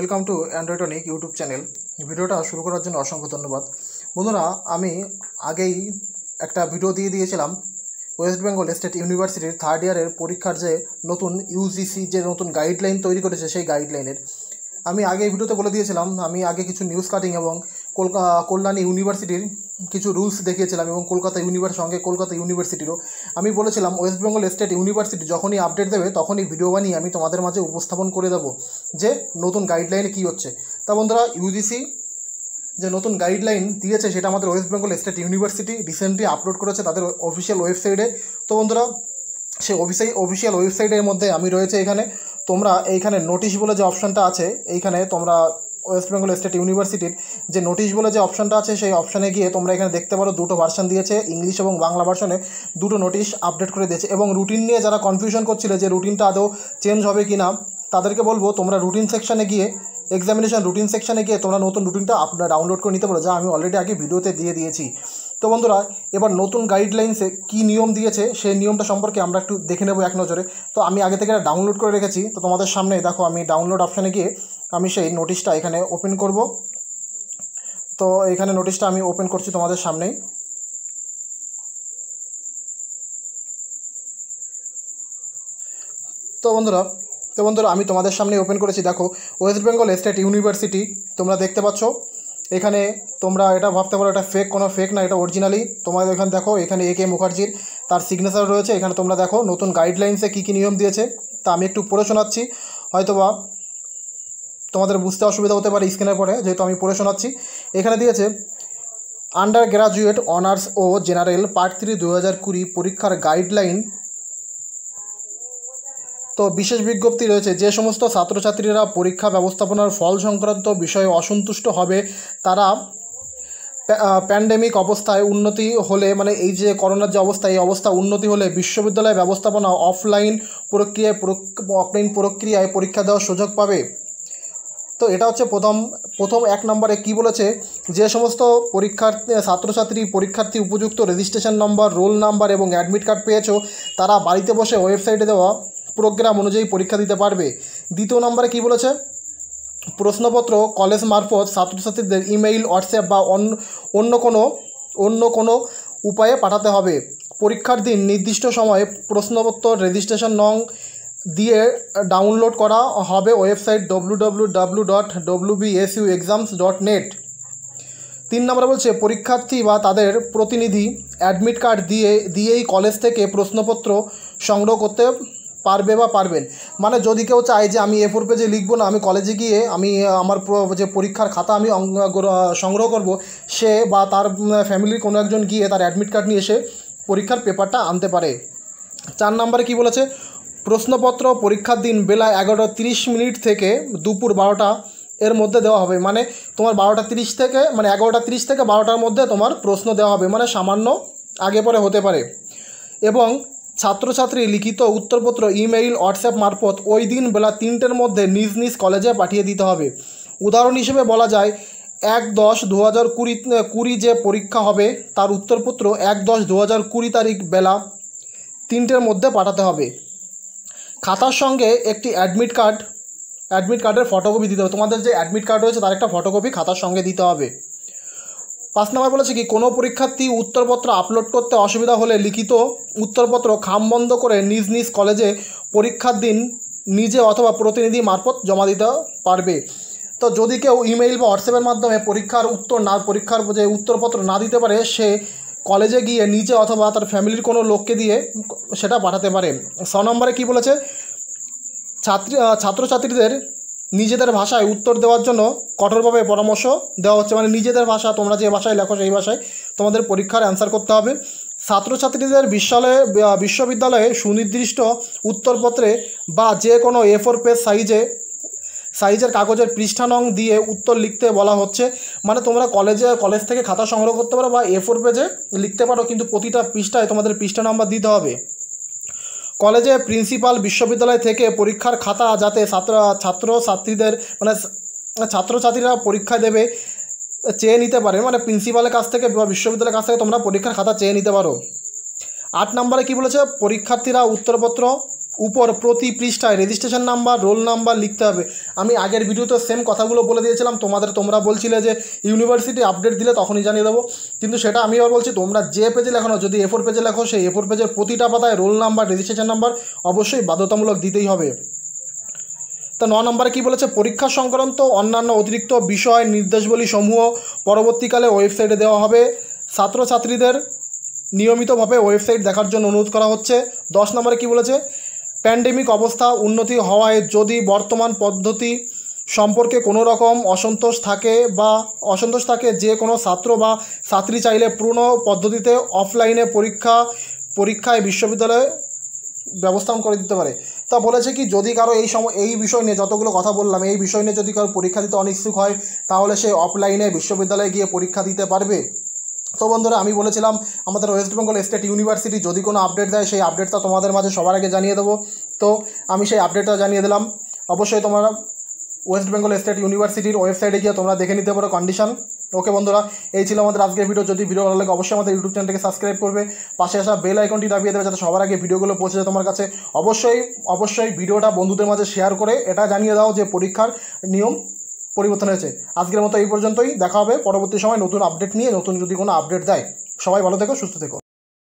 Welcome to androidanik YouTube channel. ভিডিওটা শুরু করার জন্য অসংখ্য ধন্যবাদ। বন্ধুরা, আমি আগেই একটা ভিডিও দিয়ে দিয়েছিলাম ওয়েস্ট বেঙ্গল স্টেট ইউনিভার্সিটির থার্ড ইয়ারের পরীক্ষার যে নতুন ইউজিসি যে নতুন গাইডলাইন তৈরি করেছে সেই গাইডলাইনের আমি আগে ভিডিওতে বলে দিয়েছিলাম। আমি আগে কিছু নিউজ কাটিং এবং কল্যাণী ইউনিভার্সিটির কিছু রুলস দেখিয়েছিলাম এবং কলকাতা ইউনিভার্সিটিরও আমি বলেছিলাম ওয়েস্ট বেঙ্গল স্টেট ইউনিভার্সিটি যখনই আপডেট দেবে তখনই ভিডিও বানিয়ে আমি তোমাদের মাঝে উপস্থাপন করে দেবো যে নতুন গাইডলাইনে কী হচ্ছে। তা বন্ধুরা, ইউজিসি যে নতুন গাইডলাইন দিয়েছে সেটা আমাদের West Bengal state university recently upload করেছে তাদের অফিসিয়াল ওয়েবসাইটে। তো বন্ধুরা, সেই অফিসিয়াল ওয়েবসাইটের মধ্যে আমি রয়েছে এখানে। তোমরা এইখানে নোটিশ বলে যে অপশানটা আছে, এইখানে তোমরা ওয়েস্ট বেঙ্গল স্টেট ইউনিভার্সিটির যে নোটিশ বলে যে অপশানটা আছে সেই অপশানে গিয়ে তোমরা এখানে দেখতে পারো দুটো ভার্সন দিয়েছে, ইংলিশ এবং বাংলা ভার্সনে দুটো নোটিশ আপডেট করে দিয়েছে। এবং রুটিন নিয়ে যারা কনফিউশন করছিলে যে রুটিনটা আদৌ চেঞ্জ হবে কি না, তাদেরকে বলবো তোমরা রুটিন সেকশানে গিয়ে এক্সামিনেশন রুটিন সেকশানে গিয়ে তোমরা নতুন রুটিনটা আপনারা ডাউনলোড করে নিতে পারো, যা আমি অলরেডি আগে ভিডিওতে দিয়ে দিয়েছি। তো বন্ধুরা, এবার নতুন গাইডলাইন্সে কী নিয়ম দিয়েছে সেই নিয়মটা সম্পর্কে আমরা একটু দেখে নেব এক নজরে। তো আমি আগে থেকে ডাউনলোড করে রেখেছি, তো তোমাদের সামনে দেখো আমি ডাউনলোড অপশানে গিয়ে আমি সেই নোটিশটা এখানে ওপেন করব। তো এখানে নোটিশটা আমি ওপেন করছি তোমাদের সামনেই। তো বন্ধুরা আমি তোমাদের সামনে ওপেন করেছি। দেখো, ওয়েস্ট বেঙ্গল স্টেট ইউনিভার্সিটি তোমরা দেখতে পাচ্ছ। এখানে তোমরা এটা ভাবতে পারো এটা কোনো ফেক না, এটা অরিজিনালি। তোমাদের এখানে দেখো, এখানে এ কে মুখার্জির তার সিগনেচার রয়েছে। এখানে তোমরা দেখো নতুন গাইডলাইন্সে কী কী নিয়ম দিয়েছে, তা আমি একটু পড়ে শোনাচ্ছি। হয়তোবা তোমাদের বুঝতে অসুবিধা হতে পারে স্ক্রিনের পরে, যেহেতু আমি পড়ে শোনাচ্ছি। এখানে দিয়েছে আন্ডার গ্র্যাজুয়েট অনার্স ও জেনারেল পার্ট 3 2020 পরীক্ষার গাইডলাইন। তো বিশেষ বিজ্ঞপ্তি রয়েছে, যে সমস্ত ছাত্রছাত্রীরা পরীক্ষা ব্যবস্থাপনার ফল সংক্রান্ত বিষয়ে অসন্তুষ্ট হবে তারা প্যান্ডেমিক অবস্থায় উন্নতি হলে, মানে এই যে করোনার যে অবস্থা, এই অবস্থা উন্নতি হলে বিশ্ববিদ্যালয় ব্যবস্থাপনা অফলাইন প্রক্রিয়ায় পরীক্ষা দেওয়ার সুযোগ পাবে। তো এটা হচ্ছে প্রথম 1 নম্বরে কী বলেছে, যে সমস্ত পরীক্ষার্থী উপযুক্ত রেজিস্ট্রেশন নম্বর, রোল নাম্বার এবং অ্যাডমিট কার্ড পেয়েছো তারা বাড়িতে বসে ওয়েবসাইটে দেওয়া প্রোগ্রাম অনুযায়ী পরীক্ষা দিতে পারবে। 2 নম্বরে কী বলেছে, প্রশ্নপত্র কলেজ মারফত ছাত্রছাত্রীদের ইমেইল, হোয়াটসঅ্যাপ বা অন্য কোনো উপায়ে পাঠাতে হবে। পরীক্ষার দিন নির্দিষ্ট সময়ে প্রশ্নপত্র রেজিস্ট্রেশন নং দিয়ে ডাউনলোড করা হবে ওয়েবসাইট www.wbsuexams.net। 3 নম্বরে বলছে, পরীক্ষার্থী বা তাদের প্রতিনিধি অ্যাডমিট কার্ড দিয়েই কলেজ থেকে প্রশ্নপত্র সংগ্রহ করতে পারবেন। মানে যদি কেউ চায় যে আমি A4 পেজে লিখবো না, আমি কলেজে গিয়ে আমি আমার যে পরীক্ষার খাতা আমি সংগ্রহ করব, সে বা তার ফ্যামিলির কোনো একজন গিয়ে তার অ্যাডমিট কার্ড নিয়ে এসে পরীক্ষার পেপারটা আনতে পারে। 4 নম্বরে কী বলেছে, প্রশ্নপত্র পরীক্ষার দিন বেলা 11:30 থেকে দুপুর 12টা এর মধ্যে দেওয়া হবে। মানে তোমার 11:30 থেকে 11:30 থেকে 12টার মধ্যে তোমার প্রশ্ন দেওয়া হবে, মানে সামান্য আগে পরে হতে পারে। এবং ছাত্রছাত্রী লিখিত উত্তরপত্র ইমেইল, হোয়াটসঅ্যাপ মারফত ওই দিন বেলা 3টের মধ্যে নিজ কলেজে পাঠিয়ে দিতে হবে। উদাহরণ হিসেবে বলা যায়, 1/10/2020 যে পরীক্ষা হবে তার উত্তরপত্র 1/10/2020 তারিখ বেলা 3টের মধ্যে পাঠাতে হবে। খাতার সঙ্গে একটি অ্যাডমিট কার্ডের ফটোকপি দিতে হবে। তোমাদের যে অ্যাডমিট কার্ড রয়েছে তার একটা ফটোকপি খাতার সঙ্গে দিতে হবে। 5 নম্বর বলেছে কি, কোনো পরীক্ষার্থী উত্তরপত্র আপলোড করতে অসুবিধা হলে লিখিত উত্তরপত্র খামবন্ধ করে নিজ কলেজে পরীক্ষার দিন নিজে অথবা প্রতিনিধি মারফত জমা দিতে পারবে। তো যদি কেউ ইমেইল বা হোয়াটসঅ্যাপের মাধ্যমে পরীক্ষার যে উত্তরপত্র না দিতে পারে, সে কলেজে গিয়ে নিজে অথবা তার ফ্যামিলির কোনো লোককে দিয়ে সেটা পাঠাতে পারে। 6 নম্বরে কী বলেছে, ছাত্রছাত্রীদের নিজেদের ভাষায় উত্তর দেওয়ার জন্য কঠোরভাবে পরামর্শ দেওয়া হচ্ছে। মানে নিজেদের ভাষা, তোমরা যে ভাষায় লেখো সেই ভাষায় তোমাদের পরীক্ষার অ্যান্সার করতে হবে। ছাত্রছাত্রীদের বিশ্ববিদ্যালয়ে সুনির্দিষ্ট উত্তরপত্রে বা যে কোনো A4 পেজ সাইজের কাগজের পৃষ্ঠা নং দিয়ে উত্তর লিখতে বলা হচ্ছে। মানে তোমরা কলেজ থেকে খাতা সংগ্রহ করতে পারো বা A4 পেজে লিখতে পারো, কিন্তু প্রতিটা পৃষ্ঠায় তোমাদের পৃষ্ঠা নাম্বার দিতে হবে। কলেজে প্রিন্সিপাল বিশ্ববিদ্যালয় থেকে পরীক্ষার খাতা যাতে ছাত্রছাত্রীরা পরীক্ষা দেবে চেয়ে নিতে পারে, মানে প্রিন্সিপালের কাছ থেকে বা বিশ্ববিদ্যালয়ের কাছ থেকে তোমরা পরীক্ষার খাতা চেয়ে নিতে পারো। 8 নম্বরে কী বলেছে, পরীক্ষার্থীরা উত্তরপত্র উপর প্রতি পৃষ্ঠায় রেজিস্ট্রেশন নাম্বার, রোল নাম্বার লিখতে হবে। আমি আগের ভিডিওতে সেম কথাগুলো বলে দিয়েছিলাম, তোমরা বলছিলে যে ইউনিভার্সিটি আপডেট দিলে তখনই জানিয়ে দেবো, কিন্তু সেটা আমি আবার বলছি, তোমরা যে পেজে লেখো না, যদি A4 পেজে লেখো, সেই A4 পেজের প্রতিটা পাতায় রোল নাম্বার, রেজিস্ট্রেশন নাম্বার অবশ্যই বাধ্যতামূলক দিতেই হবে। তো 9 নম্বরে কী বলেছে, পরীক্ষা সংক্রান্ত অন্যান্য অতিরিক্ত বিষয় নির্দেশাবলী সমূহ পরবর্তীকালে ওয়েবসাইটে দেওয়া হবে। ছাত্রছাত্রীদের নিয়মিতভাবে ওয়েবসাইট দেখার জন্য অনুরোধ করা হচ্ছে। 10 নম্বরে কী বলেছে, প্যান্ডেমিক অবস্থা উন্নতি হওয়ায় যদি বর্তমান পদ্ধতি সম্পর্কে কোনো রকম অসন্তোষ থাকে যে কোনো ছাত্র বা ছাত্রী চাইলে পুরনো পদ্ধতিতে অফলাইনে পরীক্ষায় বিশ্ববিদ্যালয়ে ব্যবস্থাপন করে দিতে পারে। তা বলেছে কি, যদি কারো এই বিষয় নিয়ে যতগুলো কথা বললাম, এই বিষয় নিয়ে যদি কারো পরীক্ষা দিতে অনিচ্ছুক হয়, তাহলে সে অফলাইনে বিশ্ববিদ্যালয়ে গিয়ে পরীক্ষা দিতে পারবে। তো বন্ধুরা, আমি বলেছিলাম আমাদের ওয়েস্ট বেঙ্গল স্টেট ইউনিভার্সিটি যদি কোনো আপডেট দেয়, সেই আপডেটটা তোমাদের মাঝে সবার আগে জানিয়ে দেবো। তো আমি সেই আপডেটটা জানিয়ে দিলাম। অবশ্যই তোমরা ওয়েস্ট বেঙ্গল স্টেট ইউনিভার্সিটির ওয়েবসাইটে গিয়ে তোমরা দেখে নিতে পারো কন্ডিশন। ওকে বন্ধুরা, এই ছিল আমাদের আজকের ভিডিও। যদি ভিডিও ভালো লাগে অবশ্যই আমাদের ইউটিউব চ্যানেলকে সাবস্ক্রাইব করবে, পাশে আসা বেল আইকনটি দাবিয়ে দেবে, যাতে সবার আগে ভিডিওগুলো পৌঁছে যায় তোমার কাছে। অবশ্যই ভিডিওটা বন্ধুদের মাঝে শেয়ার করে এটা জানিয়ে দাও যে পরীক্ষার নিয়ম পরিবর্তন হয়েছে। আজকের মতো এই পর্যন্তই, দেখা হবে পরবর্তী সময় নতুন আপডেট নিয়ে, নতুন যদি কোনো আপডেট দেয়। সবাই ভালো থেকো, সুস্থ থেকো।